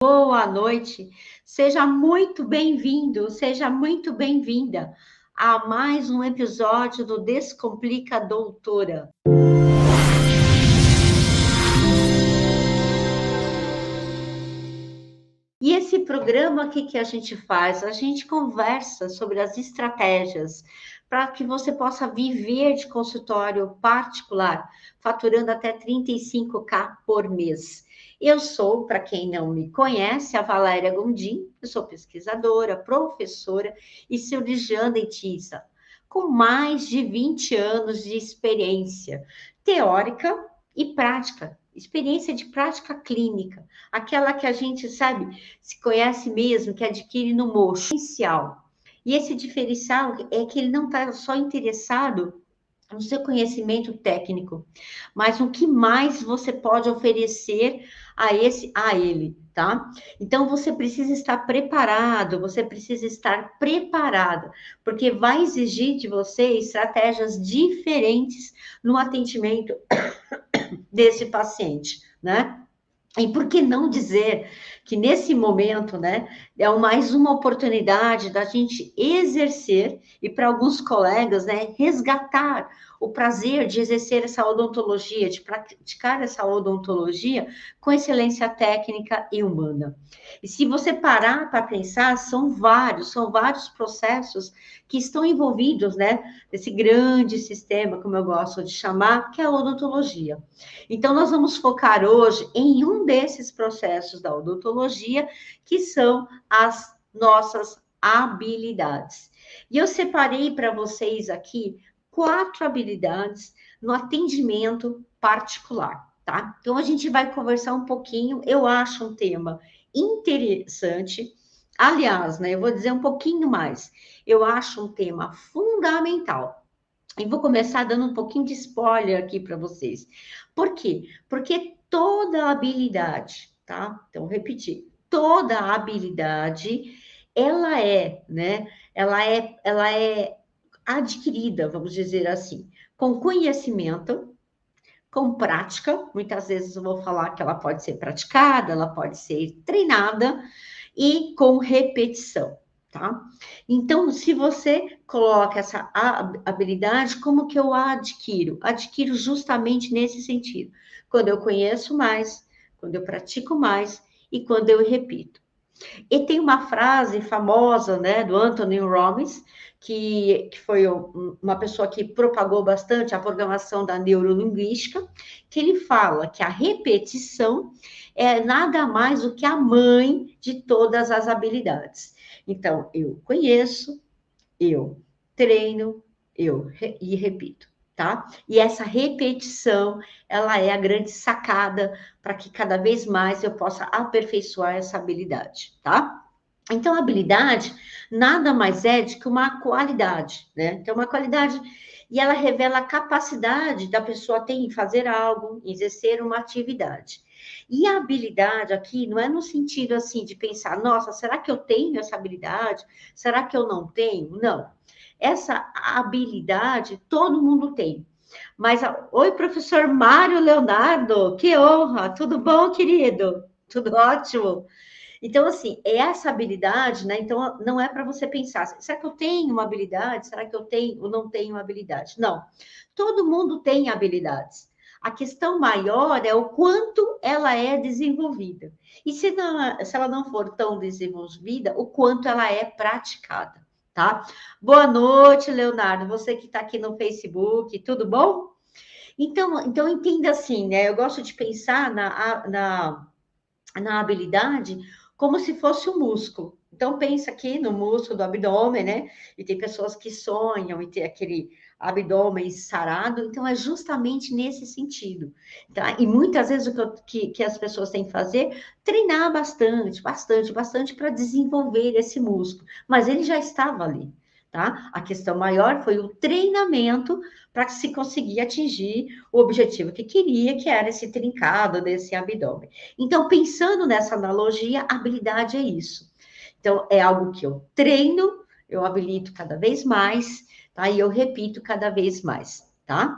Boa noite, seja muito bem-vindo, seja muito bem-vinda a mais um episódio do Descomplica Doutora. E esse programa aqui que a gente faz, a gente conversa sobre as estratégias para que você possa viver de consultório particular, faturando até 35K por mês. Eu sou, para quem não me conhece, a Valéria Gondim, eu sou pesquisadora, professora e cirurgiã dentista, com mais de 20 anos de experiência teórica e prática, experiência de prática clínica, aquela que a gente sabe, se conhece mesmo, que adquire no mocho. E esse diferencial é que ele não está só interessado no seu conhecimento técnico, mas o que mais você pode oferecer a ele, tá? Então você precisa estar preparado, você precisa estar preparada, porque vai exigir de você estratégias diferentes no atendimento desse paciente, né? E por que não dizer que nesse momento, né, é mais uma oportunidade da gente exercer e para alguns colegas, né, resgatar o prazer de exercer essa odontologia, de praticar essa odontologia com excelência técnica e humana. E se você parar para pensar, são vários processos que estão envolvidos, né, nesse grande sistema, como eu gosto de chamar, que é a odontologia. Então, nós vamos focar hoje em um desses processos da odontologia, que são as nossas habilidades. E eu separei para vocês aqui 4 habilidades no atendimento particular, tá? Então, a gente vai conversar um pouquinho, eu acho um tema interessante. Aliás, né, eu vou dizer um pouquinho mais. Eu acho um tema fundamental. E vou começar dando um pouquinho de spoiler aqui para vocês. Por quê? Porque toda habilidade, tá? Então, vou repetir. Toda habilidade, ela é, né? Ela é adquirida, vamos dizer assim, com conhecimento, com prática. Muitas vezes eu vou falar que ela pode ser praticada, ela pode ser treinada e com repetição, tá? Então, se você coloca essa habilidade, como que eu a adquiro? Adquiro justamente nesse sentido. Quando eu conheço mais, quando eu pratico mais e quando eu repito. E tem uma frase famosa, né, do Anthony Robbins, que foi uma pessoa que propagou bastante a programação da neurolinguística, que ele fala que a repetição é nada mais do que a mãe de todas as habilidades. Então, eu conheço, eu treino, e repito, tá? E essa repetição, ela é a grande sacada para que cada vez mais eu possa aperfeiçoar essa habilidade, tá? Então, a habilidade nada mais é do que uma qualidade, né? Então, uma qualidade, e ela revela a capacidade da pessoa ter em fazer algo, em exercer uma atividade. E a habilidade aqui não é no sentido assim de pensar, nossa, será que eu tenho essa habilidade? Será que eu não tenho? Não. Essa habilidade todo mundo tem. Mas, oi, professor Mário Leonardo, que honra! Tudo bom, querido? Tudo ótimo? Então, assim, é essa habilidade, né? Então, não é para você pensar, será que eu tenho uma habilidade? Será que eu tenho ou não tenho uma habilidade? Não. Todo mundo tem habilidades. A questão maior é o quanto ela é desenvolvida. E se ela não for tão desenvolvida, o quanto ela é praticada, tá? Boa noite, Leonardo. Você que está aqui no Facebook, tudo bom? Então entenda assim, né? Eu gosto de pensar na habilidade como se fosse um músculo. Então, pensa aqui no músculo do abdômen, né? E tem pessoas que sonham em ter aquele abdômen sarado. Então, é justamente nesse sentido, tá? E muitas vezes que as pessoas têm que fazer, treinar bastante para desenvolver esse músculo. Mas ele já estava ali, tá? A questão maior foi o treinamento para se conseguir atingir o objetivo que queria, que era esse trincado desse abdômen. Então, pensando nessa analogia, habilidade é isso. Então, é algo que eu treino, eu habilito cada vez mais, tá? E eu repito cada vez mais, tá?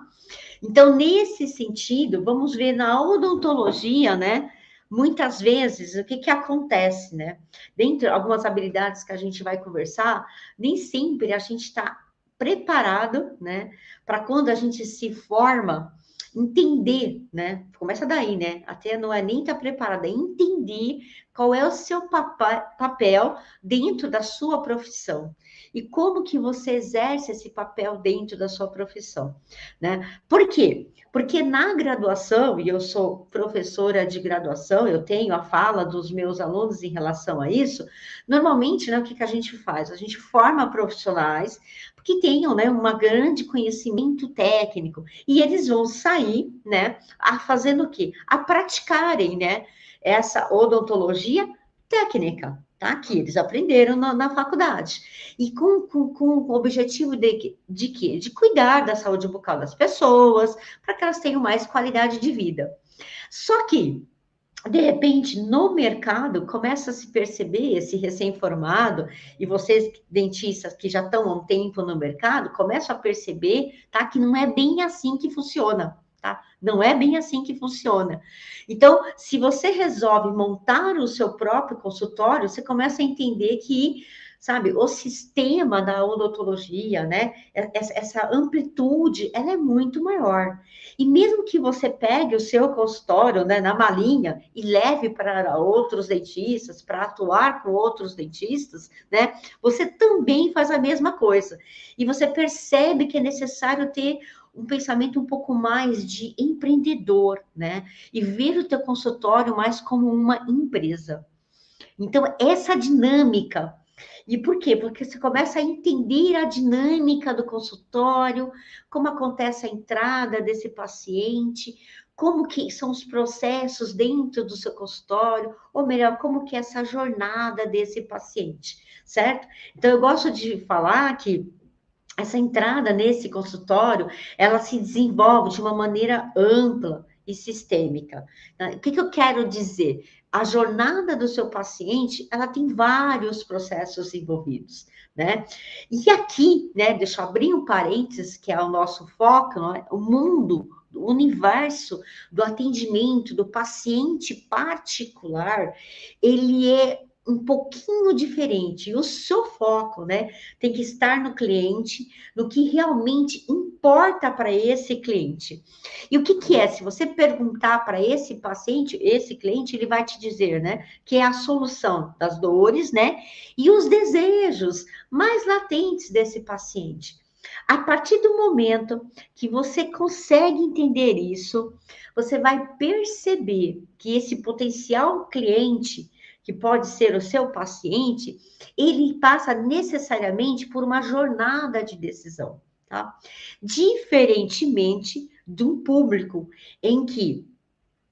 Então, nesse sentido, vamos ver na odontologia, né? muitas vezes, o que que acontece, né? Dentro de algumas habilidades que a gente vai conversar, nem sempre a gente está preparado, né, para quando a gente se forma, entender, né? Começa daí, né? Até não é nem estar preparado, é entender qual é o seu papel dentro da sua profissão e como que você exerce esse papel dentro da sua profissão, né? Por quê? Porque na graduação, e eu sou professora de graduação, eu tenho a fala dos meus alunos em relação a isso, normalmente, né, o que que a gente faz? A gente forma profissionais que tenham, né, um grande conhecimento técnico, e eles vão sair, né, fazendo o quê? A praticarem, né, essa odontologia técnica, tá? Que eles aprenderam na faculdade. E com o objetivo de quê? De cuidar da saúde bucal das pessoas, para que elas tenham mais qualidade de vida. Só que, de repente, no mercado, começa a se perceber, esse recém-formado, e vocês, dentistas que já estão há um tempo no mercado, começam a perceber, tá, que não é bem assim que funciona, tá? Não é bem assim que funciona. Então, se você resolve montar o seu próprio consultório, você começa a entender que, sabe, o sistema da odontologia, né, essa amplitude, ela é muito maior. E mesmo que você pegue o seu consultório, né, na malinha e leve para outros dentistas, para atuar com outros dentistas, né, você também faz a mesma coisa. E você percebe que é necessário ter um pensamento um pouco mais de empreendedor, né? E ver o teu consultório mais como uma empresa. Então, essa dinâmica. E por quê? Porque você começa a entender a dinâmica do consultório, como acontece a entrada desse paciente, como que são os processos dentro do seu consultório, ou melhor, como que é essa jornada desse paciente, certo? Então, eu gosto de falar que essa entrada nesse consultório, ela se desenvolve de uma maneira ampla e sistêmica. O que eu quero dizer? A jornada do seu paciente, ela tem vários processos envolvidos, né? E aqui, né, deixa eu abrir um parênteses, que é o nosso foco, não é? O mundo, o universo do atendimento do paciente particular, ele é um pouquinho diferente. E o seu foco, né, tem que estar no cliente, no que realmente importa para esse cliente. E o que que é? Se você perguntar para esse paciente, esse cliente, ele vai te dizer, né, que é a solução das dores, né, e os desejos mais latentes desse paciente. A partir do momento que você consegue entender isso, você vai perceber que esse potencial cliente, que pode ser o seu paciente, ele passa necessariamente por uma jornada de decisão, tá? Diferentemente de um público em que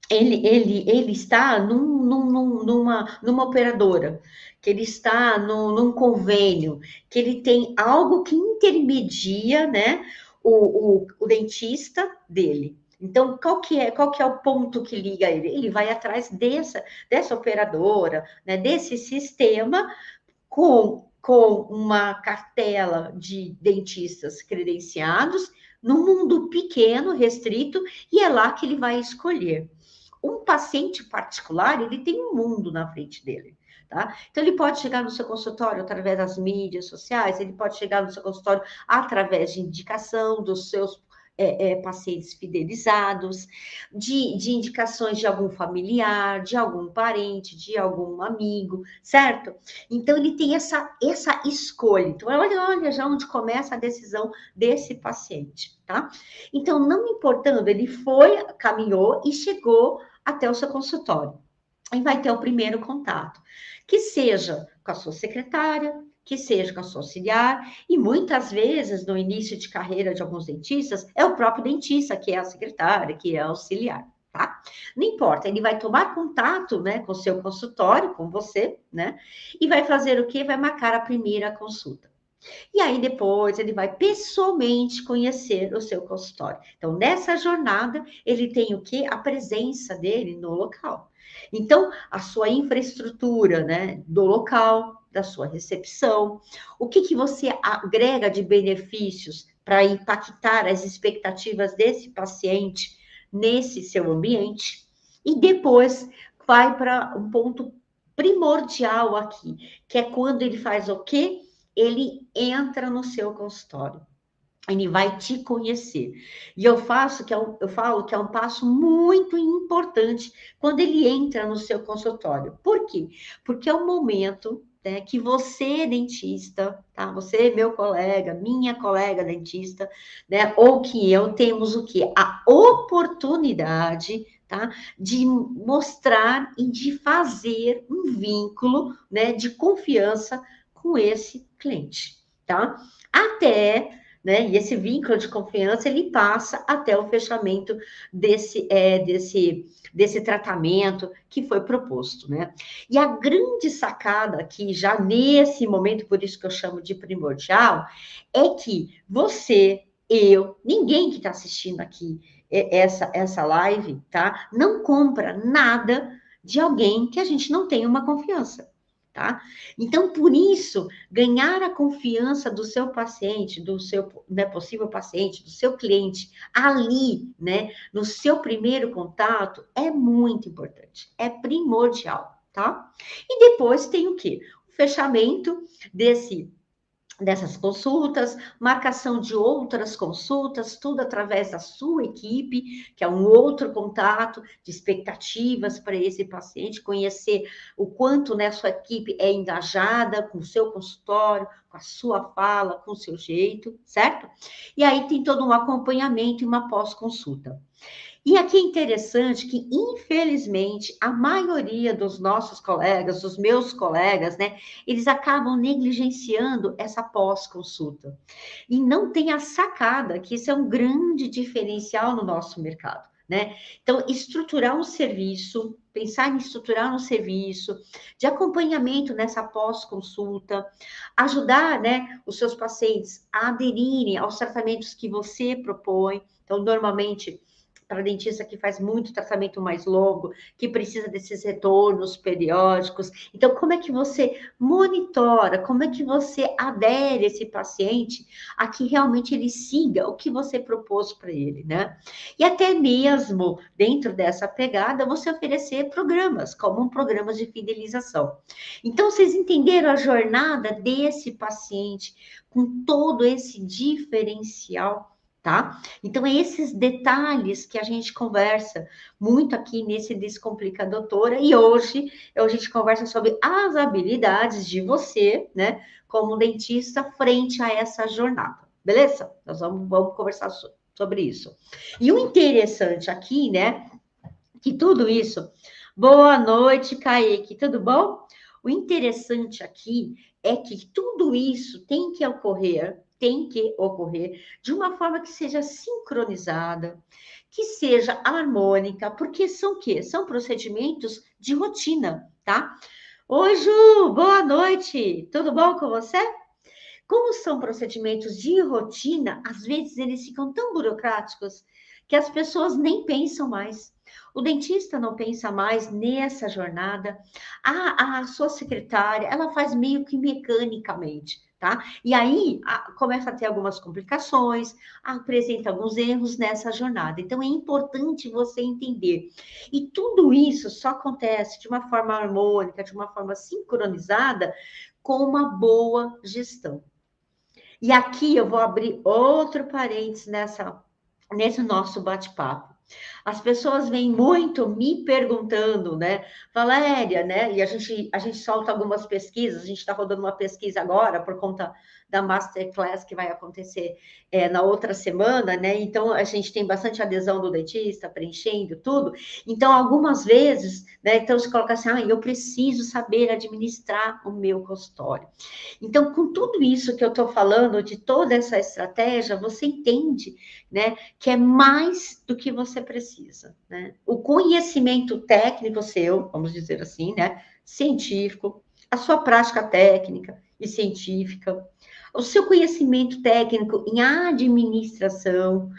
ele está numa operadora, que ele está num convênio, que ele tem algo que intermedia, né, o dentista dele. Então, qual que é o ponto que liga ele? Ele vai atrás dessa operadora, né, desse sistema, com uma cartela de dentistas credenciados, num mundo pequeno, restrito, e é lá que ele vai escolher. Um paciente particular, ele tem um mundo na frente dele, tá? Então, ele pode chegar no seu consultório através das mídias sociais, ele pode chegar no seu consultório através de indicação dos seus pacientes fidelizados, de indicações de algum familiar, de algum parente, de algum amigo, certo? Então, ele tem essa escolha. Então, olha já onde começa a decisão desse paciente, tá? Então, não importando, ele foi, caminhou e chegou até o seu consultório. E vai ter o primeiro contato, que seja com a sua secretária, que seja com a sua auxiliar, e muitas vezes, no início de carreira de alguns dentistas, é o próprio dentista que é a secretária, que é a auxiliar, tá? Não importa, ele vai tomar contato, né, com o seu consultório, com você, né, e vai fazer o quê? Vai marcar a primeira consulta. E aí depois ele vai pessoalmente conhecer o seu consultório. Então, nessa jornada, ele tem o quê? A presença dele no local. Então, a sua infraestrutura, né, do local, da sua recepção, o que que você agrega de benefícios para impactar as expectativas desse paciente nesse seu ambiente? E depois vai para um ponto primordial aqui, que é quando ele faz o quê? Ele entra no seu consultório. Ele vai te conhecer. E eu falo que é um passo muito importante quando ele entra no seu consultório. Por quê? Porque é o momento, né, que você, dentista, tá? Você, meu colega, minha colega dentista, né? Ou que eu temos o quê? A oportunidade, tá? De mostrar e de fazer um vínculo, né? De confiança com esse cliente, tá? Até, né? E esse vínculo de confiança ele passa até o fechamento desse tratamento que foi proposto, né? E a grande sacada aqui, já nesse momento, por isso que eu chamo de primordial, é que você, eu, ninguém que está assistindo aqui essa live, tá? Não compra nada de alguém que a gente não tem uma confiança. Tá? Então, por isso, ganhar a confiança do seu paciente, do seu, né, possível paciente, do seu cliente, ali, né, no seu primeiro contato, é muito importante, é primordial, tá? E depois tem o quê? O fechamento dessas consultas, marcação de outras consultas, tudo através da sua equipe, que é um outro contato de expectativas para esse paciente, conhecer o quanto, né, sua equipe é engajada com o seu consultório, com a sua fala, com o seu jeito, certo? E aí tem todo um acompanhamento e uma pós-consulta. E aqui é interessante que, infelizmente, a maioria dos nossos colegas, dos meus colegas, né, eles acabam negligenciando essa pós-consulta. E não tem a sacada que isso é um grande diferencial no nosso mercado, né? Então, estruturar um serviço, pensar em estruturar um serviço de acompanhamento nessa pós-consulta, ajudar, né, os seus pacientes a aderirem aos tratamentos que você propõe. Então, normalmente, para dentista que faz muito tratamento mais longo, que precisa desses retornos periódicos. Então, como é que você monitora, como é que você adere esse paciente a que realmente ele siga o que você propôs para ele, né? E até mesmo dentro dessa pegada, você oferecer programas, como um programa de fidelização. Então, vocês entenderam a jornada desse paciente com todo esse diferencial, tá? Então, é esses detalhes que a gente conversa muito aqui nesse Descomplica Doutora, e hoje a gente conversa sobre as habilidades de você, né, como dentista, frente a essa jornada, beleza? Nós vamos conversar sobre isso. E o interessante aqui, né, que tudo isso... Boa noite, Kaique, tudo bom? O interessante aqui é que tudo isso tem que ocorrer de uma forma que seja sincronizada, que seja harmônica, porque são o quê? São procedimentos de rotina, tá? Oi, Ju, boa noite, tudo bom com você? Como são procedimentos de rotina, às vezes eles ficam tão burocráticos que as pessoas nem pensam mais. O dentista não pensa mais nessa jornada. A sua secretária, ela faz meio que mecanicamente, tá? E aí começa a ter algumas complicações, apresenta alguns erros nessa jornada. Então é importante você entender. E tudo isso só acontece de uma forma harmônica, de uma forma sincronizada, com uma boa gestão. E aqui eu vou abrir outro parênteses nesse nosso bate-papo. As pessoas vêm muito me perguntando, né, Valéria, né? E a gente solta algumas pesquisas, a gente está rodando uma pesquisa agora por conta da Masterclass que vai acontecer na outra semana, né? Então a gente tem bastante adesão do dentista, preenchendo tudo. Então, algumas vezes, né? Então se coloca assim, eu preciso saber administrar o meu consultório. Então, com tudo isso que eu estou falando, de toda essa estratégia, você entende, né, que é mais do que você precisa, né? O conhecimento técnico seu, vamos dizer assim, né, científico, a sua prática técnica e científica, o seu conhecimento técnico em administração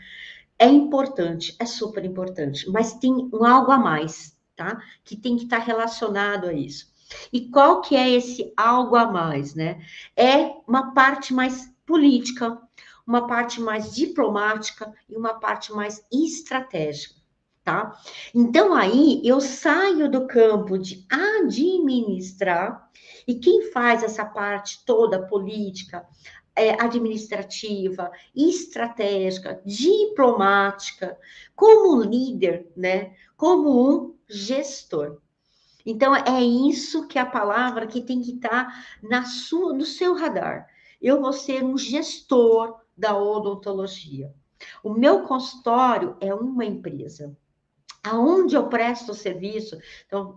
é importante, é super importante, mas tem algo a mais, tá? Que tem que estar relacionado a isso. E qual que é esse algo a mais, né? É uma parte mais política, uma parte mais diplomática e uma parte mais estratégica, tá? Então, aí, eu saio do campo de administrar, e quem faz essa parte toda política, administrativa, estratégica, diplomática, como líder, né? Como um gestor. Então, é isso que é a palavra que tem que estar no seu radar. Eu vou ser um gestor da odontologia. O meu consultório é uma empresa. Aonde eu presto serviço, então,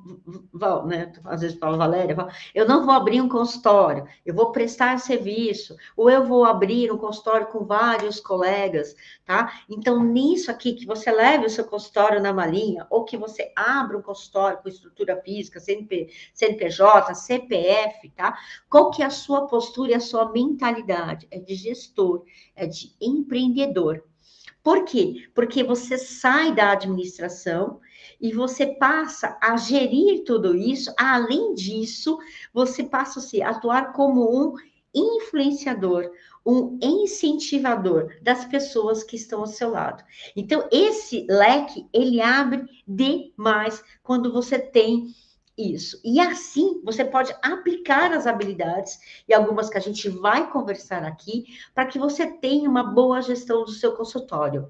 né, às vezes fala, Valéria, eu não vou abrir um consultório, eu vou prestar serviço, ou eu vou abrir um consultório com vários colegas, tá? Então, nisso aqui, que você leve o seu consultório na malinha, ou que você abra um consultório com estrutura física, CNPJ, CPF, tá? Qual que é a sua postura e a sua mentalidade? É de gestor, é de empreendedor. Por quê? Porque você sai da administração e você passa a gerir tudo isso. Além disso, você passa a atuar como um influenciador, um incentivador das pessoas que estão ao seu lado. Então, esse leque, ele abre demais quando você tem isso. E assim, você pode aplicar as habilidades, e algumas que a gente vai conversar aqui, para que você tenha uma boa gestão do seu consultório.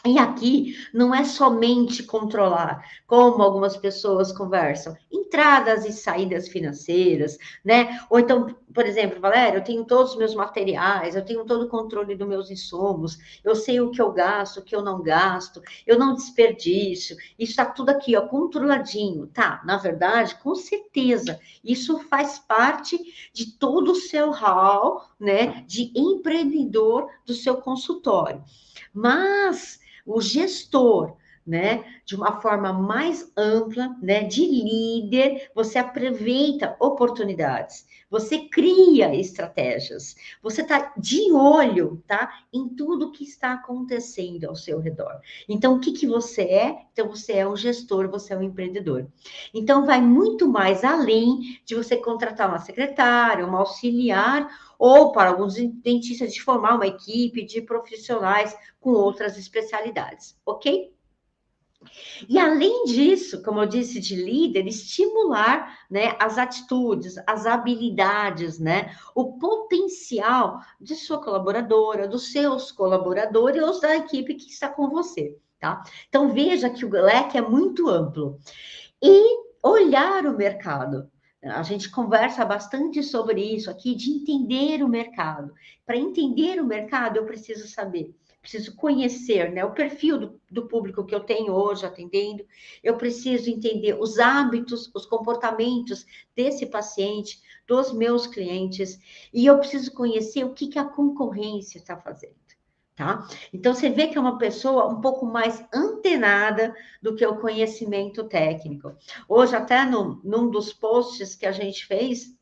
E aqui não é somente controlar, como algumas pessoas conversam, entradas e saídas financeiras, né? Ou então, por exemplo, Valéria, eu tenho todos os meus materiais, eu tenho todo o controle dos meus insumos, eu sei o que eu gasto, o que eu não gasto, eu não desperdício, isso está tudo aqui, ó, controladinho, tá? Na verdade, com certeza, isso faz parte de todo o seu hall, né, de empreendedor do seu consultório. Mas o gestor, né, de uma forma mais ampla, né, de líder, você aproveita oportunidades, você cria estratégias, você está de olho, tá, em tudo que está acontecendo ao seu redor. Então, o que que você é? Então, você é um gestor, você é um empreendedor. Então, vai muito mais além de você contratar uma secretária, uma auxiliar, ou para alguns dentistas de formar uma equipe de profissionais com outras especialidades, ok? E além disso, como eu disse, de líder, estimular, né, as atitudes, as habilidades, né, o potencial de sua colaboradora, dos seus colaboradores ou da equipe que está com você, tá? Então veja que o leque é muito amplo. E olhar o mercado. A gente conversa bastante sobre isso aqui, de entender o mercado. Para entender o mercado, eu preciso saber, preciso conhecer, né, o perfil do público que eu tenho hoje atendendo, eu preciso entender os hábitos, os comportamentos desse paciente, dos meus clientes, e eu preciso conhecer o que, que a concorrência está fazendo. Tá? Então, você vê que é uma pessoa um pouco mais antenada do que o conhecimento técnico. Hoje, até num dos posts que a gente fez,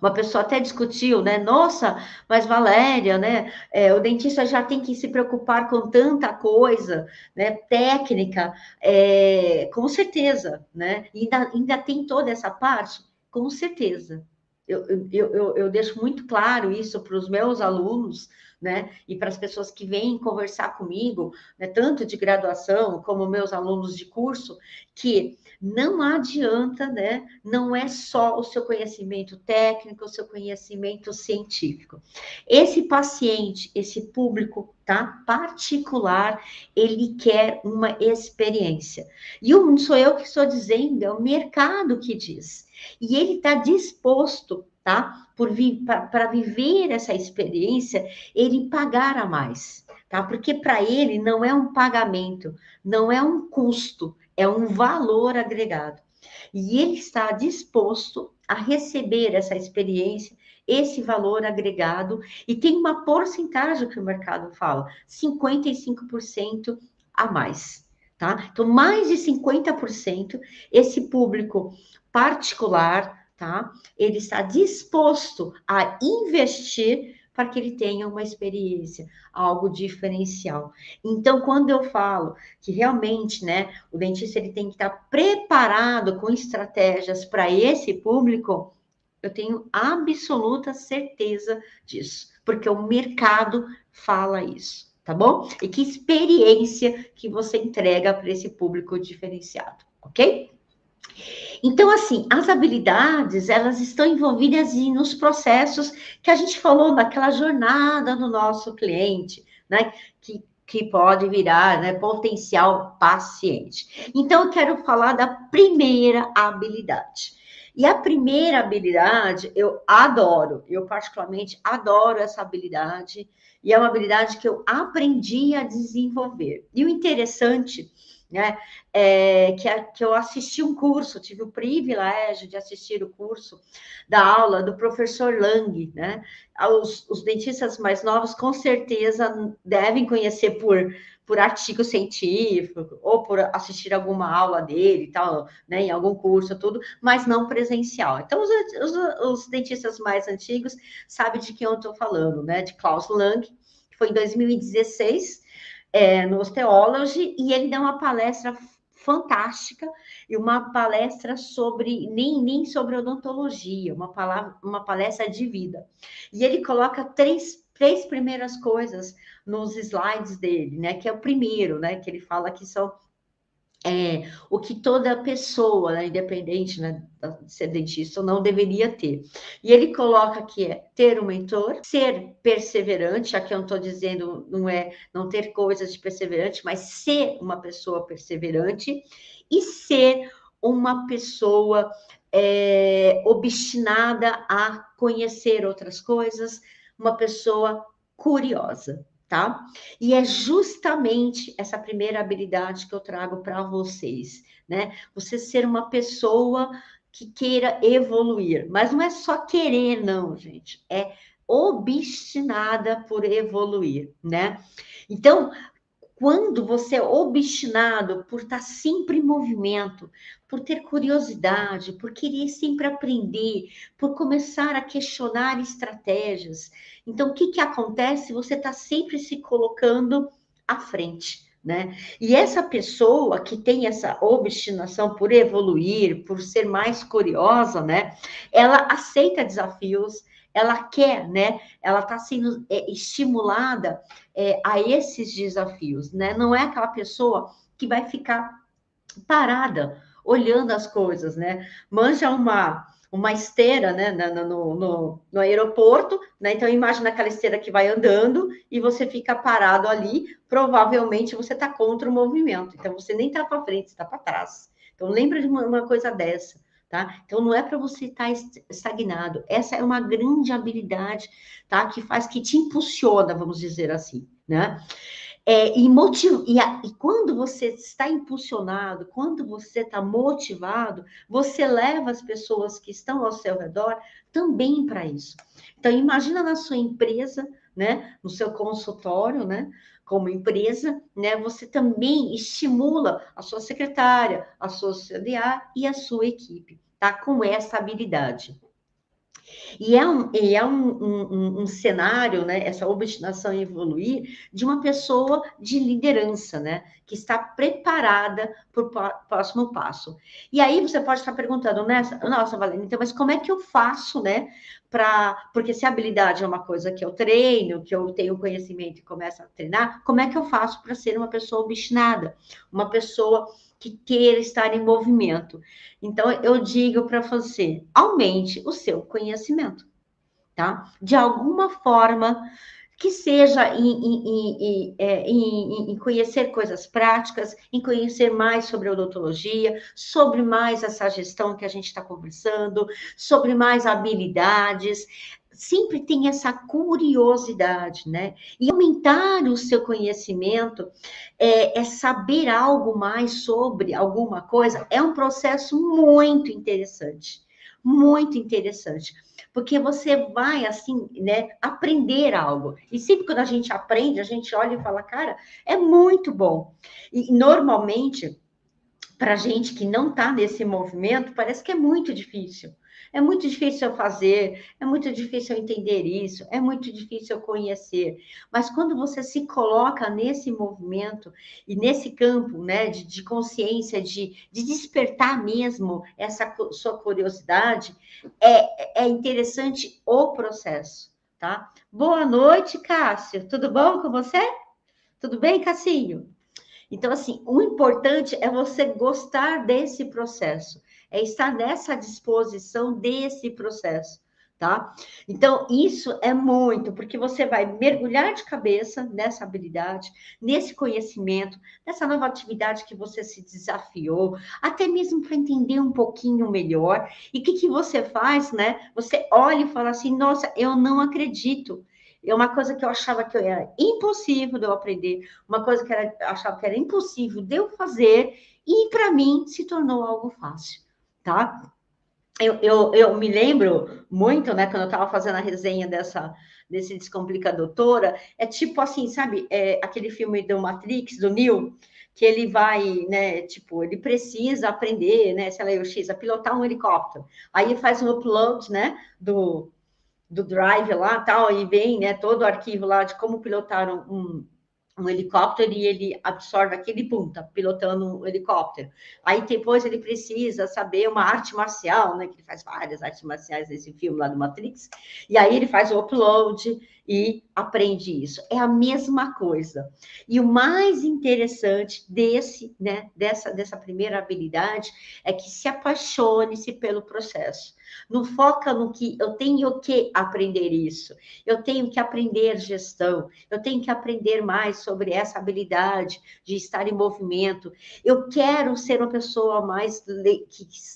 uma pessoa até discutiu, né? Nossa, mas Valéria, né? O dentista já tem que se preocupar com tanta coisa, né? Técnica, com certeza, né? Ainda tem toda essa parte, com certeza. Eu deixo muito claro isso para os meus alunos, né? E para as pessoas que vêm conversar comigo, né? Tanto de graduação como meus alunos de curso, que não adianta, né? Não é só o seu conhecimento técnico, o seu conhecimento científico. Esse paciente, esse público, tá? Particular, ele quer uma experiência. E não sou eu que estou dizendo, é o mercado que diz. E ele está disposto, tá? Para viver essa experiência, ele pagar a mais, tá? Porque para ele não é um pagamento, não é um custo, é um valor agregado. E ele está disposto a receber essa experiência, esse valor agregado, e tem uma porcentagem que o mercado fala, 55% a mais. Tá? Então, mais de 50%, esse público particular, tá? Ele está disposto a investir para que ele tenha uma experiência, algo diferencial. Então, quando eu falo que realmente, né, o dentista ele tem que estar preparado com estratégias para esse público, eu tenho absoluta certeza disso, porque o mercado fala isso. tá bom? E que experiência que você entrega para esse público diferenciado, ok? Então, assim, as habilidades, elas estão envolvidas nos processos que a gente falou naquela jornada do nosso cliente, né? Que pode virar, né, potencial paciente. Então, eu quero falar da primeira habilidade. E a primeira habilidade, eu particularmente adoro essa habilidade, e é uma habilidade que eu aprendi a desenvolver. E o interessante, né, que eu assisti um curso, tive o privilégio de assistir o curso da aula do professor Lang, né? Os dentistas mais novos, com certeza, devem conhecer por artigo científico, ou por assistir alguma aula dele e tal, né, em algum curso, tudo, mas não presencial. Então, os dentistas mais antigos sabem de quem eu estou falando, né? De Klaus Lang, que foi em 2016, no Osteology, e ele deu uma palestra fantástica, e uma palestra sobre, nem sobre odontologia, uma palestra de vida. E ele coloca três primeiras coisas nos slides dele, né? Que é o primeiro, né? Que ele fala que são o que toda pessoa, né, independente, né, de ser dentista ou não, deveria ter. E ele coloca que é ter um mentor, ser perseverante, aqui eu não estou dizendo, não é não ter coisas de perseverante, mas ser uma pessoa perseverante e ser uma pessoa obstinada a conhecer outras coisas, uma pessoa curiosa, tá? E é justamente essa primeira habilidade que eu trago para vocês, né? Você ser uma pessoa que queira evoluir, mas não é só querer, não, gente, é obstinada por evoluir, né? Então, quando você é obstinado por estar sempre em movimento, por ter curiosidade, por querer sempre aprender, por começar a questionar estratégias, então o que que acontece? Você está sempre se colocando à frente, né? E essa pessoa que tem essa obstinação por evoluir, por ser mais curiosa, né? Ela aceita desafios, ela quer, né? Ela está sendo estimulada a esses desafios, né? Não é aquela pessoa que vai ficar parada olhando as coisas, né? Manja uma esteira, né, no aeroporto, né? Então imagina aquela esteira que vai andando e você fica parado ali, provavelmente você está contra o movimento. Então você nem está para frente, está para trás. Então lembra de uma coisa dessa. Tá? Então não é para você estar estagnado. Essa é uma grande habilidade, tá? Que faz que te impulsiona, vamos dizer assim, né? E quando você está impulsionado, quando você está motivado, você leva as pessoas que estão ao seu redor também para isso. Então, imagina na sua empresa, né, no seu consultório, né, como empresa, né, você também estimula a sua secretária, a sua CDA e a sua equipe, tá? Com essa habilidade. E é um cenário, né, essa obstinação em evoluir, de uma pessoa de liderança, né, que está preparada para o próximo passo. E aí você pode estar perguntando, né, nossa, Valene, então, mas como é que eu faço, né, porque se a habilidade é uma coisa que eu treino, que eu tenho conhecimento e começo a treinar, como é que eu faço para ser uma pessoa obstinada, uma pessoa que queira estar em movimento? Então, eu digo para você, aumente o seu conhecimento, tá? De alguma forma, que seja em conhecer coisas práticas, em conhecer mais sobre odontologia, sobre mais essa gestão que a gente está conversando, sobre mais habilidades. Sempre tem essa curiosidade, né? E aumentar o seu conhecimento saber algo mais sobre alguma coisa, é um processo muito interessante. Muito interessante porque você vai, assim, né, aprender algo. E sempre quando a gente aprende, a gente olha e fala, cara, é muito bom. E normalmente, para gente que não está nesse movimento, parece que é muito difícil. É muito difícil eu fazer, é muito difícil eu entender isso, é muito difícil eu conhecer. Mas quando você se coloca nesse movimento e nesse campo, né, de consciência, de despertar mesmo essa sua curiosidade, é interessante o processo, tá? Boa noite, Cássio. Tudo bom com você? Tudo bem, Cassinho? Então, assim, o importante é você gostar desse processo, é estar nessa disposição desse processo, tá? Então, isso é muito, porque você vai mergulhar de cabeça nessa habilidade, nesse conhecimento, nessa nova atividade que você se desafiou, até mesmo para entender um pouquinho melhor. E o que que você faz, né? Você olha e fala assim: nossa, eu não acredito. É uma coisa que eu achava que era impossível de eu aprender, uma coisa que achava que era impossível de eu fazer, e para mim se tornou algo fácil, tá? Eu me lembro muito, né, quando eu estava fazendo a resenha desse Descomplica Doutora, é tipo assim, sabe, aquele filme do Matrix, do Neo, que ele vai, né, tipo, ele precisa aprender, né, sei lá, o X, a pilotar um helicóptero. Aí ele faz um upload, né, do Drive lá, tal, e vem, né, todo o arquivo lá de como pilotar um helicóptero e ele absorve aquele pum, tá pilotando um helicóptero. Aí depois ele precisa saber uma arte marcial, né? Que ele faz várias artes marciais nesse filme lá do Matrix. E aí ele faz o upload e aprende isso. É a mesma coisa. E o mais interessante dessa primeira habilidade é que se apaixone-se pelo processo. Não foca no que eu tenho que aprender isso, eu tenho que aprender gestão, eu tenho que aprender mais sobre essa habilidade de estar em movimento. Eu quero ser uma pessoa mais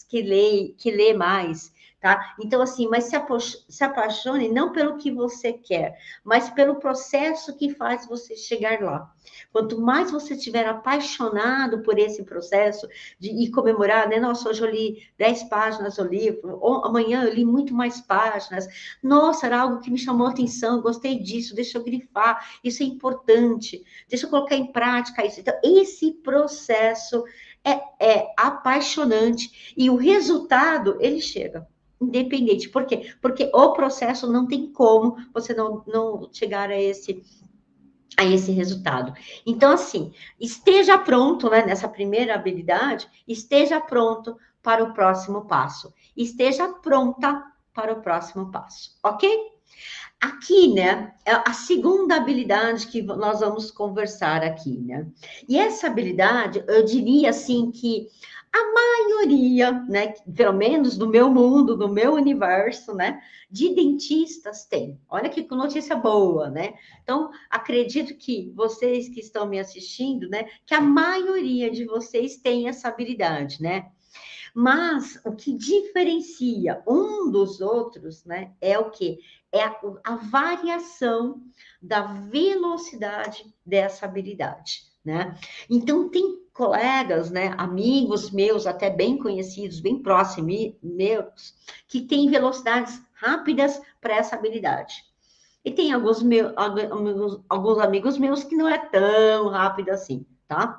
que lê mais, tá? Então, assim, mas se apaixone não pelo que você quer, mas pelo processo que faz você chegar lá. Quanto mais você estiver apaixonado por esse processo de ir comemorar, né? Nossa, hoje eu li 10 páginas do livro, ou amanhã eu li muito mais páginas. Nossa, era algo que me chamou a atenção, gostei disso, deixa eu grifar, isso é importante, deixa eu colocar em prática isso. Então, esse processo é apaixonante e o resultado, ele chega. Independente. Por quê? Porque o processo não tem como você não chegar a esse resultado. Então, assim, esteja pronto, né, nessa primeira habilidade, esteja pronto para o próximo passo. Esteja pronta para o próximo passo, ok? Aqui, né, é a segunda habilidade que nós vamos conversar aqui, né? E essa habilidade, eu diria assim que a maioria, né, pelo menos do meu mundo, do meu universo, né, de dentistas tem. Olha que notícia boa, né? Então, acredito que vocês que estão me assistindo, né, que a maioria de vocês tem essa habilidade, né? Mas o que diferencia um dos outros, né, é o quê? É a variação da velocidade dessa habilidade, né? Então, tem colegas, né, amigos meus, até bem conhecidos, bem próximos meus, que têm velocidades rápidas para essa habilidade. E tem alguns amigos meus que não é tão rápido assim, tá?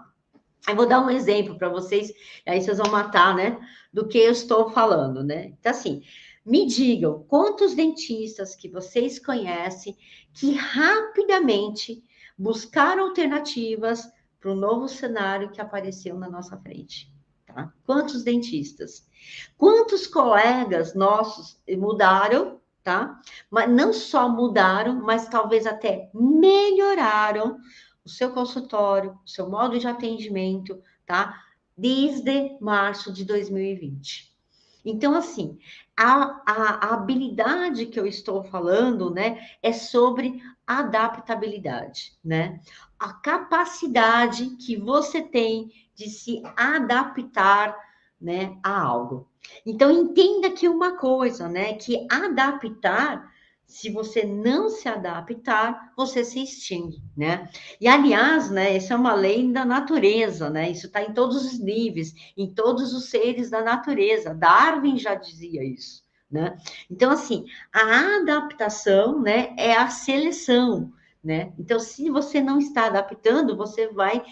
Eu vou dar um exemplo para vocês, aí vocês vão matar, né, do que eu estou falando, né? Então, assim, me digam quantos dentistas que vocês conhecem que rapidamente buscaram alternativas para o novo cenário que apareceu na nossa frente, tá? Quantos dentistas? Quantos colegas nossos mudaram, tá? Mas não só mudaram, mas talvez até melhoraram o seu consultório, o seu modo de atendimento, tá? Desde março de 2020. Então, assim, a habilidade que eu estou falando, né, é sobre adaptabilidade, né? A capacidade que você tem de se adaptar, né, a algo. Então, entenda que uma coisa, né, que adaptar, se você não se adaptar, você se extingue, né? E, aliás, né, isso é uma lei da natureza, né? Isso está em todos os níveis, em todos os seres da natureza. Darwin já dizia isso, né? Então, assim, a adaptação, né, é a seleção, né? Então, se você não está adaptando, você vai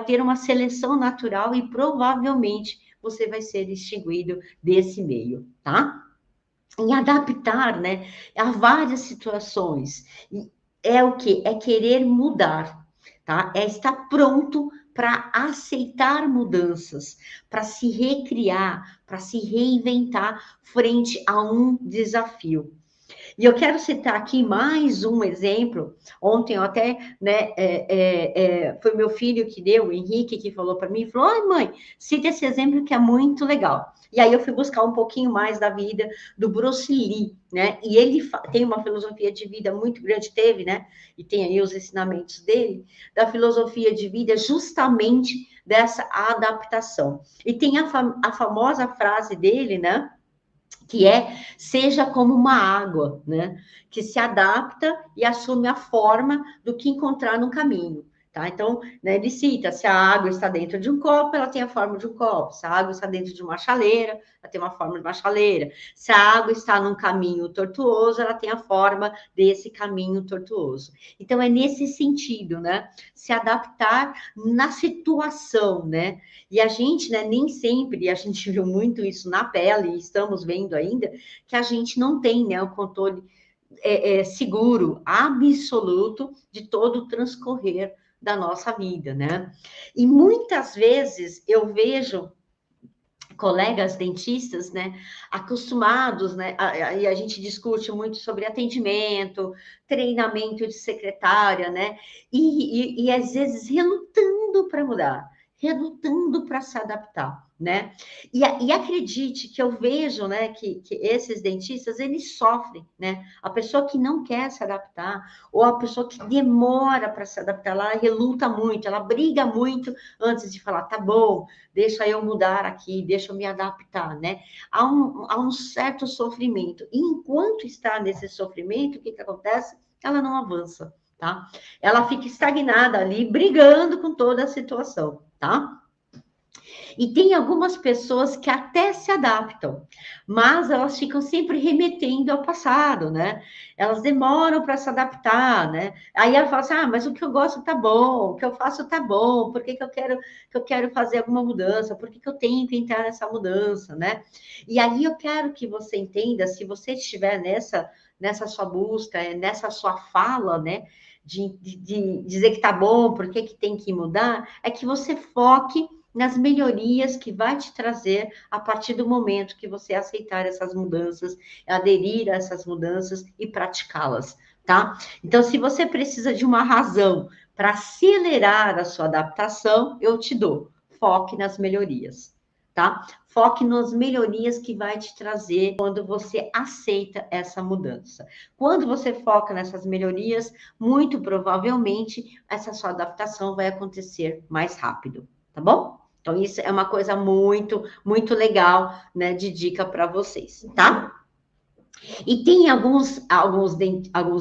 ter uma seleção natural e provavelmente você vai ser extinguido desse meio, tá? Em adaptar, né, a várias situações. E é o que? É querer mudar, tá? É estar pronto para aceitar mudanças, para se recriar, para se reinventar frente a um desafio. E eu quero citar aqui mais um exemplo. Ontem eu até, né, foi meu filho que deu, o Henrique, que falou para mim, falou, ai mãe, cita esse exemplo que é muito legal. E aí eu fui buscar um pouquinho mais da vida do Bruce Lee, né? E ele tem uma filosofia de vida muito grande, teve, né? E tem aí os ensinamentos dele, da filosofia de vida justamente dessa adaptação. E tem a famosa frase dele, né? Que é seja como uma água, né? Que se adapta e assume a forma do que encontrar no caminho. Tá? Então, né, ele cita, se a água está dentro de um copo, ela tem a forma de um copo. Se a água está dentro de uma chaleira, ela tem uma forma de uma chaleira. Se a água está num caminho tortuoso, ela tem a forma desse caminho tortuoso. Então, é nesse sentido, né? Se adaptar na situação, né? E a gente, né, nem sempre, a gente viu muito isso na pele, e estamos vendo ainda, que a gente não tem, né, o controle seguro, absoluto, de todo o transcorrer da nossa vida, né? E muitas vezes eu vejo colegas dentistas, né, acostumados, né, e a gente discute muito sobre atendimento, treinamento de secretária, né, e às vezes relutando para mudar, relutando para se adaptar, né, e acredite que eu vejo, né, que esses dentistas, eles sofrem, né, a pessoa que não quer se adaptar, ou a pessoa que demora para se adaptar, ela reluta muito, ela briga muito antes de falar, tá bom, deixa eu mudar aqui, deixa eu me adaptar, né? Há um certo sofrimento. E enquanto está nesse sofrimento, o que, que acontece? Ela não avança, tá? Ela fica estagnada ali, brigando com toda a situação, tá? E tem algumas pessoas que até se adaptam, mas elas ficam sempre remetendo ao passado, né? Elas demoram para se adaptar, né? Aí ela fala assim: ah, mas o que eu gosto tá bom, o que eu faço tá bom, por que, que eu quero fazer alguma mudança? Por que, que eu tenho que entrar nessa mudança, né? E aí eu quero que você entenda, se você estiver nessa sua busca, nessa sua fala, né? De dizer que tá bom, por que, que tem que mudar, é que você foque nas melhorias que vai te trazer a partir do momento que você aceitar essas mudanças, aderir a essas mudanças e praticá-las, tá? Então, se você precisa de uma razão para acelerar a sua adaptação, eu te dou. Foque nas melhorias, tá? Foque nas melhorias que vai te trazer quando você aceita essa mudança. Quando você foca nessas melhorias, muito provavelmente essa sua adaptação vai acontecer mais rápido, tá bom? Então, isso é uma coisa muito, muito legal, né, de dica para vocês, tá? E tem alguns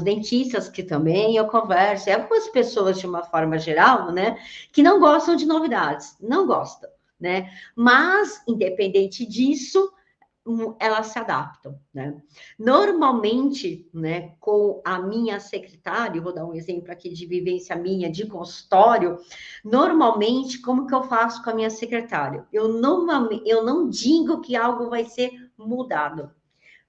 dentistas que também eu converso, e algumas pessoas de uma forma geral, né, que não gostam de novidades, não gostam, né? Mas, independente disso, elas se adaptam, né? Normalmente, né, com a minha secretária, vou dar um exemplo aqui de vivência minha de consultório, normalmente, como que eu faço com a minha secretária? Eu não digo que algo vai ser mudado,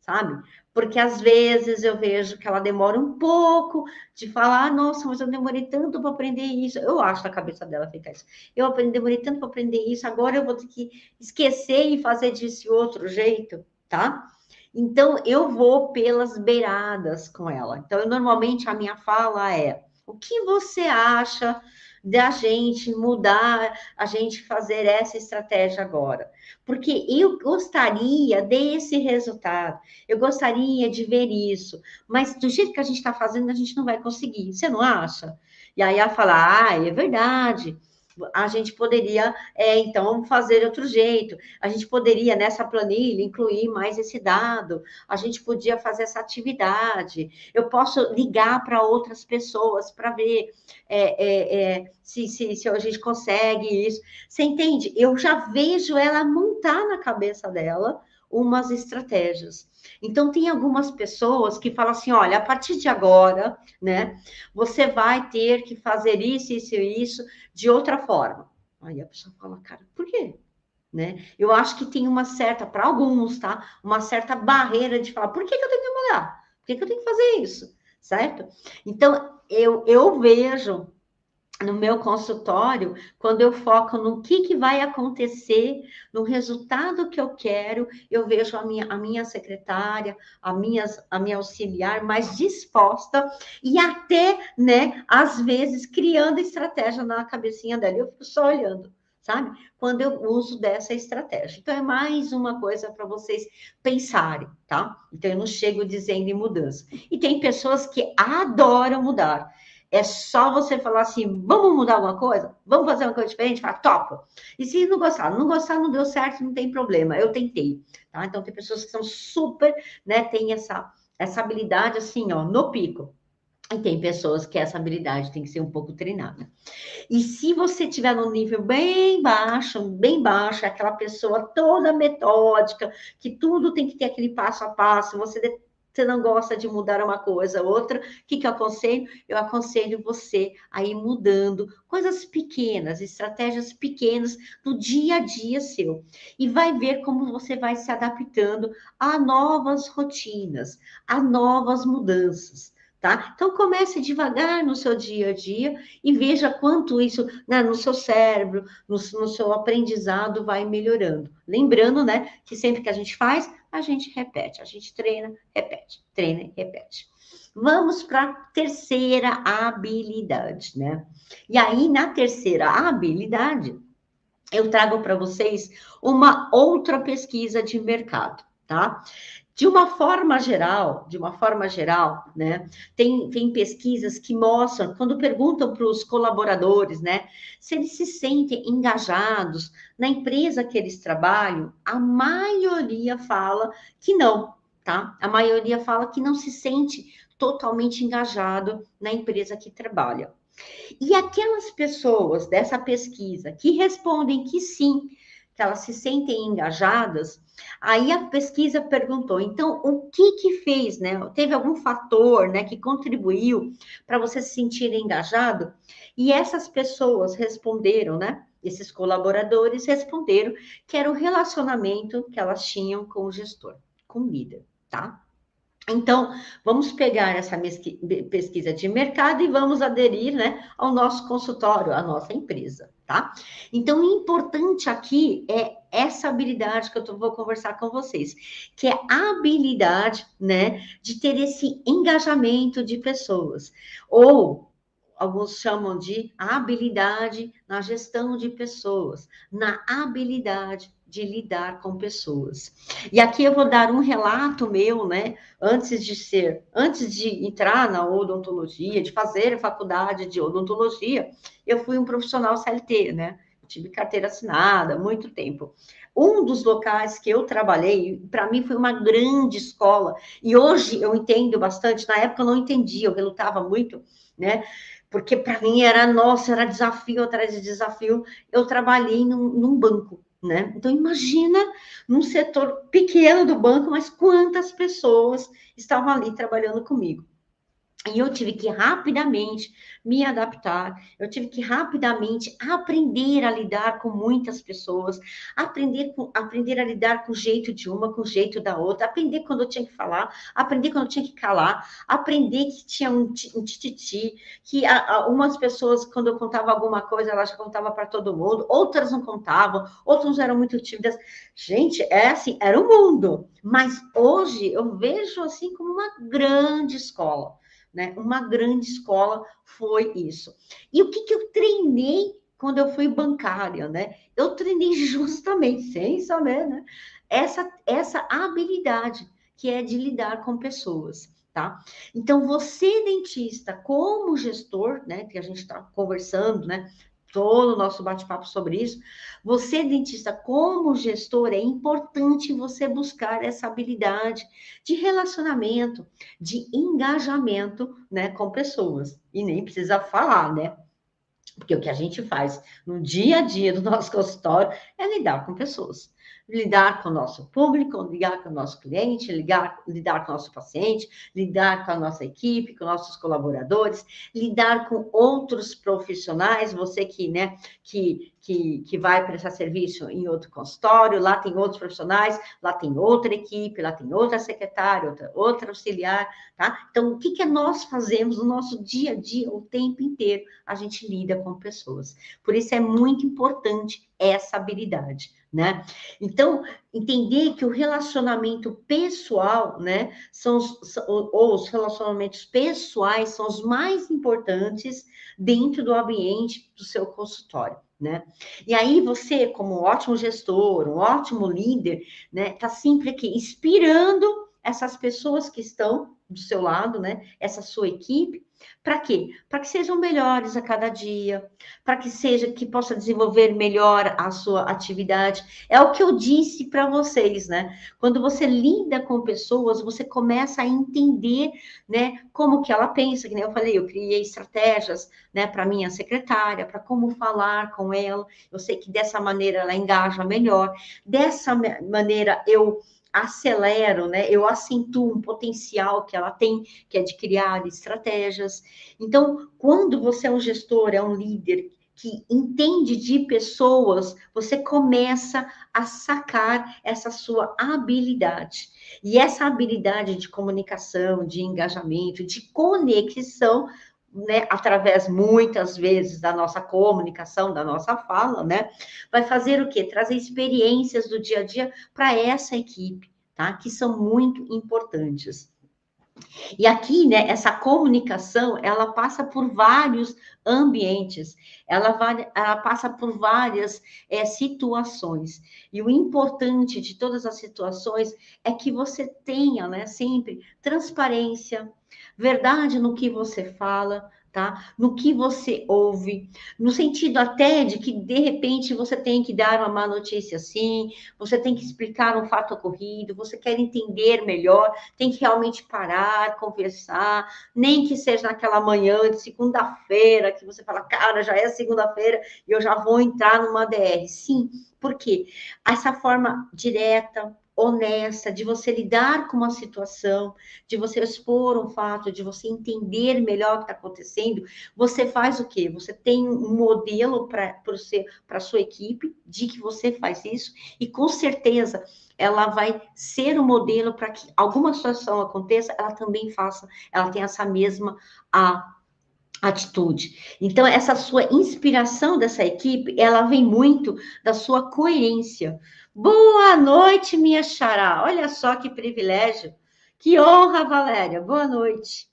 sabe? Porque às vezes eu vejo que ela demora um pouco de falar, ah, nossa, mas eu demorei tanto para aprender isso. Eu acho na cabeça dela ficar isso. Demorei tanto para aprender isso, agora eu vou ter que esquecer e fazer desse outro jeito, tá? Então eu vou pelas beiradas com ela. Então, normalmente a minha fala é: o que você acha da gente mudar, a gente fazer essa estratégia agora? Porque eu gostaria desse resultado, eu gostaria de ver isso, mas do jeito que a gente está fazendo, a gente não vai conseguir, você não acha? E aí ela fala, ah, é verdade, a gente poderia, então, fazer de outro jeito, a gente poderia, nessa planilha, incluir mais esse dado, a gente podia fazer essa atividade, eu posso ligar para outras pessoas para ver se a gente consegue isso. Você entende? Eu já vejo ela montar na cabeça dela umas estratégias. Então, tem algumas pessoas que falam assim: olha, a partir de agora, né, você vai ter que fazer isso, isso e isso de outra forma. Aí a pessoa fala, cara, por quê? Né? Eu acho que tem uma certa, para alguns, tá? Uma certa barreira de falar, por que, que eu tenho que mudar? Por que, que eu tenho que fazer isso? Certo? Então, eu vejo no meu consultório, quando eu foco no que vai acontecer, no resultado que eu quero, eu vejo a minha secretária, a minha auxiliar mais disposta e até, né, às vezes, criando estratégia na cabecinha dela. Eu fico só olhando, sabe? Quando eu uso dessa estratégia. Então, é mais uma coisa para vocês pensarem, tá? Então, eu não chego dizendo em mudança. E tem pessoas que adoram mudar. É só você falar assim, vamos mudar alguma coisa? Vamos fazer uma coisa diferente? Fala, topa. E se não gostar? Não gostar, não deu certo, não tem problema. Eu tentei, tá? Então, tem pessoas que são super, né, tem essa habilidade assim, ó, no pico. E tem pessoas que essa habilidade tem que ser um pouco treinada. E se você tiver num nível bem baixo, aquela pessoa toda metódica, que tudo tem que ter aquele passo a passo, você não gosta de mudar uma coisa, outra, o que eu aconselho? Eu aconselho você a ir mudando coisas pequenas, estratégias pequenas do dia a dia seu. E vai ver como você vai se adaptando a novas rotinas, a novas mudanças. Tá? Então comece devagar no seu dia a dia e veja quanto isso, né, no seu cérebro, no seu aprendizado vai melhorando. Lembrando, né, que sempre que a gente faz, a gente repete, a gente treina e repete. Vamos para a terceira habilidade, né? E aí, na terceira habilidade, eu trago para vocês uma outra pesquisa de mercado, tá? De uma forma geral, né? Tem pesquisas que mostram, quando perguntam para os colaboradores, né, se eles se sentem engajados na empresa que eles trabalham, a maioria fala que não, tá? A maioria fala que não se sente totalmente engajado na empresa que trabalha. E aquelas pessoas dessa pesquisa que respondem que sim, que elas se sentem engajadas, aí a pesquisa perguntou, então, o que fez, né? Teve algum fator, né, que contribuiu para você se sentir engajado? E essas pessoas responderam, né? Esses colaboradores responderam que era o relacionamento que elas tinham com o gestor, com o líder, tá? Então, vamos pegar essa pesquisa de mercado e vamos aderir, né, ao nosso consultório, à nossa empresa, tá? Então, o importante aqui é essa habilidade que eu vou conversar com vocês, que é a habilidade, né, de ter esse engajamento de pessoas, ou alguns chamam de habilidade na gestão de pessoas, na habilidade de lidar com pessoas. E aqui eu vou dar um relato meu, né? Antes de entrar na odontologia, de fazer a faculdade de odontologia, eu fui um profissional CLT, né? Tive carteira assinada, muito tempo. Um dos locais que eu trabalhei, para mim foi uma grande escola, e hoje eu entendo bastante, na época eu não entendia, eu relutava muito, né? Porque para mim nossa, era desafio atrás de desafio. Eu trabalhei num banco, né? Então, imagina num setor pequeno do banco, mas quantas pessoas estavam ali trabalhando comigo. E eu tive que rapidamente me adaptar, eu tive que rapidamente aprender a lidar com muitas pessoas, aprender a lidar com o jeito de uma, com o jeito da outra, aprender quando eu tinha que falar, aprender quando eu tinha que calar, aprender que tinha um tititi, que umas pessoas, quando eu contava alguma coisa, elas contavam para todo mundo, outras não contavam, outras eram muito tímidas. Gente, é assim, era o mundo. Mas hoje eu vejo assim como uma grande escola, né? Uma grande escola foi isso. E o que eu treinei quando eu fui bancária, né? Eu treinei justamente, sem saber, né? Essa habilidade que é de lidar com pessoas, tá? Então, você, dentista, como gestor, né? Que a gente está conversando, né? Todo o nosso bate-papo sobre isso. Você, dentista, como gestor, é importante você buscar essa habilidade de relacionamento, de engajamento, né, com pessoas. E nem precisa falar, né? Porque o que a gente faz no dia a dia do nosso consultório é lidar com pessoas. Lidar com o nosso público, lidar com o nosso cliente, lidar com o nosso paciente, lidar com a nossa equipe, com nossos colaboradores, lidar com outros profissionais, você que, né, que que vai prestar serviço em outro consultório, lá tem outros profissionais, lá tem outra equipe, lá tem outra secretária, outra auxiliar, tá? Então, o que nós fazemos no nosso dia a dia, o tempo inteiro? A gente lida com pessoas. Por isso é muito importante essa habilidade, né? Então, entender que o relacionamento pessoal, né, ou os relacionamentos pessoais são os mais importantes dentro do ambiente do seu consultório, né? E aí você, como um ótimo gestor, um ótimo líder, né, tá sempre aqui inspirando essas pessoas que estão do seu lado, né, essa sua equipe, para quê? Para que sejam melhores a cada dia, para que possa desenvolver melhor a sua atividade. É o que eu disse para vocês, né? Quando você lida com pessoas, você começa a entender, né, como que ela pensa, que nem eu falei, eu criei estratégias, né, para minha secretária, para como falar com ela. Eu sei que dessa maneira ela engaja melhor. Dessa maneira eu acelero, né? Eu acentuo um potencial que ela tem, que é de criar estratégias. Então, quando você é um gestor, é um líder que entende de pessoas, você começa a sacar essa sua habilidade. E essa habilidade de comunicação, de engajamento, de conexão, né, através muitas vezes da nossa comunicação, da nossa fala, né, vai fazer o quê? Trazer experiências do dia a dia para essa equipe, tá? Que são muito importantes. E aqui, né, essa comunicação, ela passa por vários ambientes, ela passa por várias situações. E o importante de todas as situações é que você tenha, né, sempre transparência, verdade no que você fala, tá? No que você ouve, no sentido até de que, de repente, você tem que dar uma má notícia, sim, você tem que explicar um fato ocorrido, você quer entender melhor, tem que realmente parar, conversar, nem que seja naquela manhã de segunda-feira, que você fala, cara, já é segunda-feira e eu já vou entrar numa DR. Sim, por quê? Essa forma direta, honesta, de você lidar com uma situação, de você expor um fato, de você entender melhor o que está acontecendo, você faz o quê? Você tem um modelo para a sua equipe de que você faz isso, e com certeza ela vai ser um modelo para que alguma situação aconteça, ela também faça, ela tem essa mesma atitude. Então, essa sua inspiração dessa equipe, ela vem muito da sua coerência. Boa noite, minha xará. Olha só que privilégio. Que honra, Valéria. Boa noite.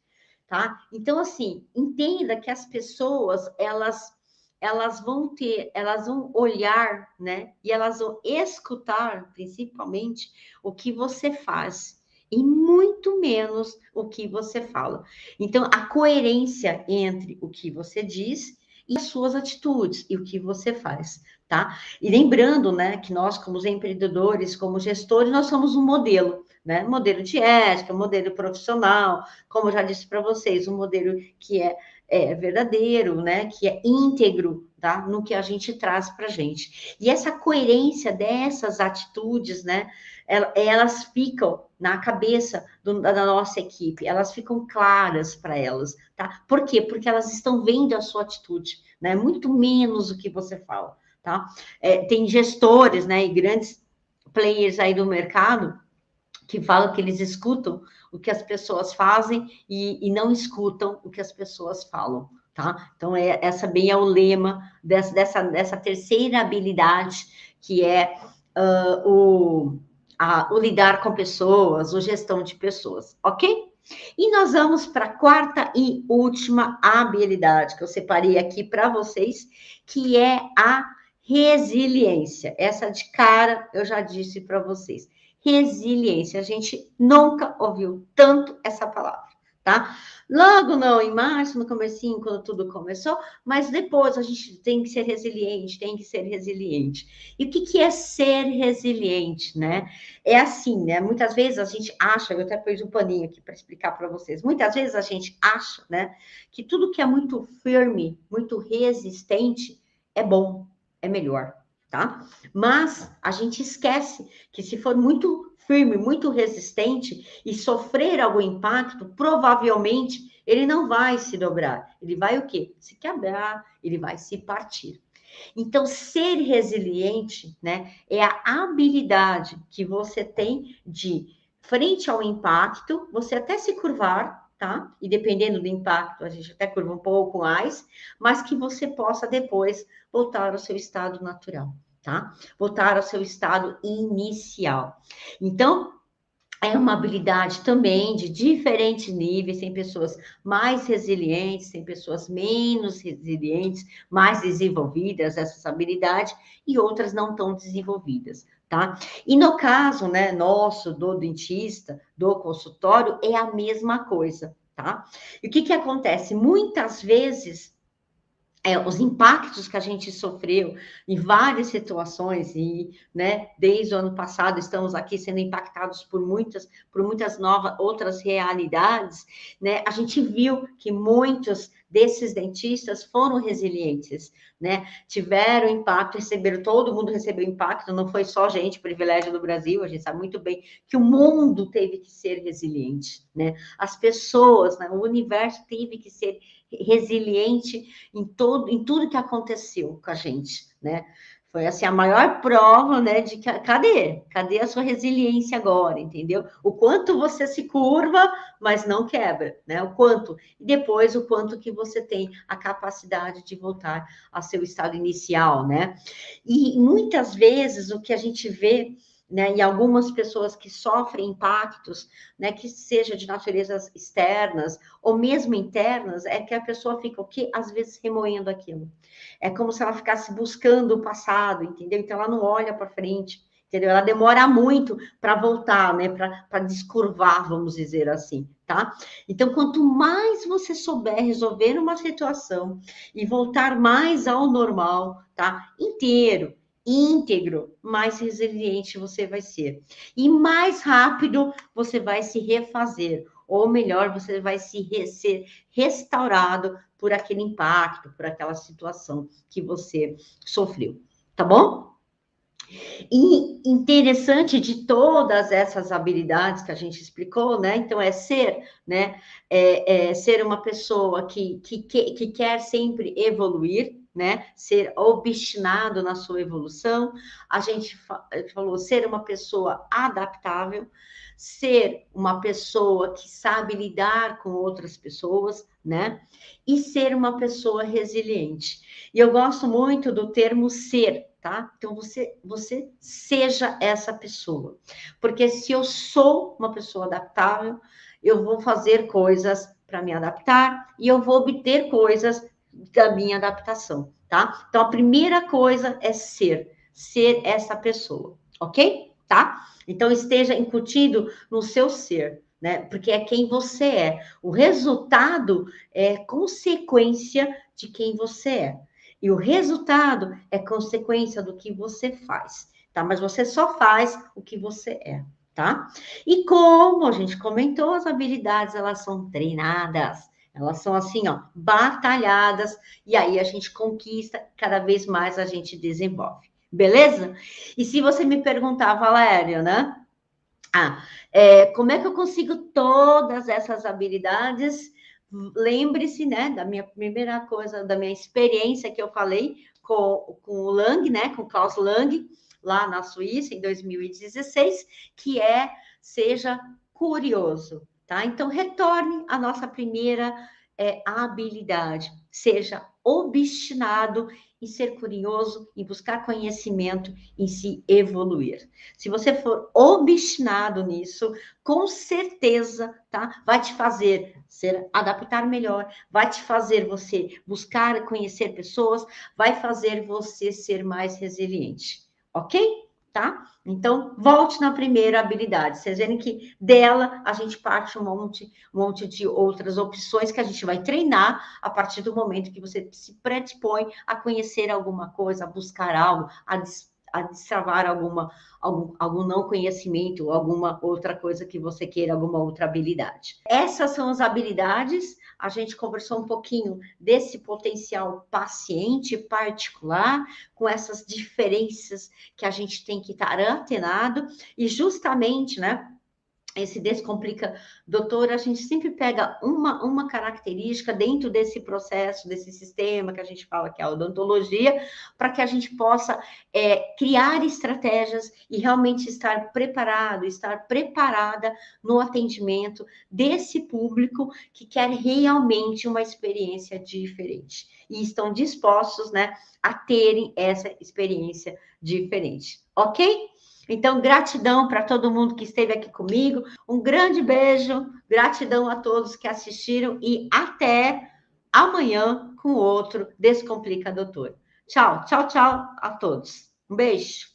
Tá? Então, assim, entenda que as pessoas, elas vão olhar, né? E elas vão escutar, principalmente, o que você faz e muito menos o que você fala. Então, a coerência entre o que você diz e as suas atitudes e o que você faz, tá? E lembrando, né, que nós, como empreendedores, como gestores, nós somos um modelo, né? Modelo de ética, modelo profissional, como eu já disse para vocês, um modelo que é verdadeiro, né? Que é íntegro, tá? No que a gente traz para a gente. E essa coerência dessas atitudes, né? Elas ficam na cabeça da nossa equipe, elas ficam claras para elas, tá? Por quê? Porque elas estão vendo a sua atitude, né? Muito menos o que você fala, tá? Tem gestores, né? E grandes players aí do mercado que falam que eles escutam o que as pessoas fazem e não escutam o que as pessoas falam, tá? Então, essa bem é o lema dessa terceira habilidade, que é o lidar com pessoas, o gestão de pessoas, ok? E nós vamos para a quarta e última habilidade que eu separei aqui para vocês, que é a resiliência. Essa de cara eu já disse para vocês. Resiliência, a gente nunca ouviu tanto essa palavra, tá? Logo não, em março, no comecinho, quando tudo começou, mas depois a gente tem que ser resiliente, tem que ser resiliente. E o que é ser resiliente, né? É assim, né? Muitas vezes a gente acha, eu até pus um paninho aqui para explicar para vocês, muitas vezes a gente acha, né, que tudo que é muito firme, muito resistente, é bom, é melhor, tá? Mas a gente esquece que se for muito firme, muito resistente e sofrer algum impacto, provavelmente ele não vai se dobrar. Ele vai o quê? Se quebrar, ele vai se partir. Então, ser resiliente, né, é a habilidade que você tem de, frente ao impacto, você até se curvar, tá? E dependendo do impacto, a gente até curva um pouco mais, mas que você possa depois voltar ao seu estado natural, tá? Voltar ao seu estado inicial. Então, é uma habilidade também de diferentes níveis, tem pessoas mais resilientes, tem pessoas menos resilientes, mais desenvolvidas essas habilidades e outras não tão desenvolvidas, tá? E no caso, né, nosso, do dentista, do consultório, é a mesma coisa, tá? E o que que acontece? Muitas vezes os impactos que a gente sofreu em várias situações, e né, desde o ano passado estamos aqui sendo impactados por muitas novas outras realidades, né? A gente viu que muitos desses dentistas foram resilientes, né? Tiveram impacto, receberam, todo mundo recebeu impacto, não foi só gente, privilégio do Brasil, a gente sabe muito bem que o mundo teve que ser resiliente, né? As pessoas, né, o universo teve que ser resiliente em tudo que aconteceu com a gente, né? Foi assim a maior prova, né, de que cadê a sua resiliência agora, entendeu? O quanto você se curva, mas não quebra, né? O quanto e depois o quanto que você tem a capacidade de voltar ao seu estado inicial, né? E muitas vezes o que a gente vê, né, e algumas pessoas que sofrem impactos, né, que seja de naturezas externas ou mesmo internas, é que a pessoa fica o quê? Às vezes remoendo aquilo. É como se ela ficasse buscando o passado, entendeu? Então ela não olha para frente, entendeu? Ela demora muito para voltar, né, para descurvar, vamos dizer assim, tá? Então quanto mais você souber resolver uma situação e voltar mais ao normal, tá? Inteiro, íntegro, mais resiliente você vai ser. E mais rápido você vai se refazer, ou melhor, você vai ser restaurado por aquele impacto, por aquela situação que você sofreu, tá bom? E interessante de todas essas habilidades que a gente explicou, né? Então, é ser, né? Ser uma pessoa que quer sempre evoluir, né? Ser obstinado na sua evolução. A gente falou ser uma pessoa adaptável, ser uma pessoa que sabe lidar com outras pessoas, né? E ser uma pessoa resiliente. E eu gosto muito do termo ser, tá? Então você seja essa pessoa. Porque se eu sou uma pessoa adaptável, eu vou fazer coisas para me adaptar e eu vou obter coisas da minha adaptação, tá? Então a primeira coisa é ser essa pessoa, ok? Tá? Então esteja incutido no seu ser, né? Porque é quem você é. O resultado é consequência de quem você é. E o resultado é consequência do que você faz, tá? Mas você só faz o que você é, tá? E como a gente comentou, as habilidades, elas são treinadas. Elas são assim, ó, batalhadas, e aí a gente conquista, cada vez mais a gente desenvolve. Beleza? E se você me perguntar, Valério, né? Como é que eu consigo todas essas habilidades? Lembre-se, né, da minha primeira coisa, da minha experiência que eu falei com o Lang, né, com o Klaus Lang, lá na Suíça, em 2016, que é seja curioso, tá? Então, retorne à nossa primeira habilidade, seja obstinado em ser curioso, em buscar conhecimento, em se evoluir. Se você for obstinado nisso, com certeza, tá? Vai te fazer adaptar melhor, vai te fazer você buscar conhecer pessoas, vai fazer você ser mais resiliente, ok? Tá? Então, volte na primeira habilidade. Vocês verem que dela a gente parte um monte de outras opções que a gente vai treinar a partir do momento que você se predispõe a conhecer alguma coisa, a buscar algo, a destravar algum não conhecimento, alguma outra coisa que você queira, alguma outra habilidade. Essas são as habilidades. A gente conversou um pouquinho desse potencial paciente particular, com essas diferenças que a gente tem que estar antenado, e justamente, né? esse Descomplica Doutor, a gente sempre pega uma característica dentro desse processo, desse sistema que a gente fala que é a odontologia, para que a gente possa criar estratégias e realmente estar preparado, estar preparada no atendimento desse público que quer realmente uma experiência diferente. E estão dispostos, né, a terem essa experiência diferente, ok? Então, gratidão para todo mundo que esteve aqui comigo. Um grande beijo, gratidão a todos que assistiram e até amanhã com outro Descomplica Doutor. Tchau, tchau, tchau a todos. Um beijo.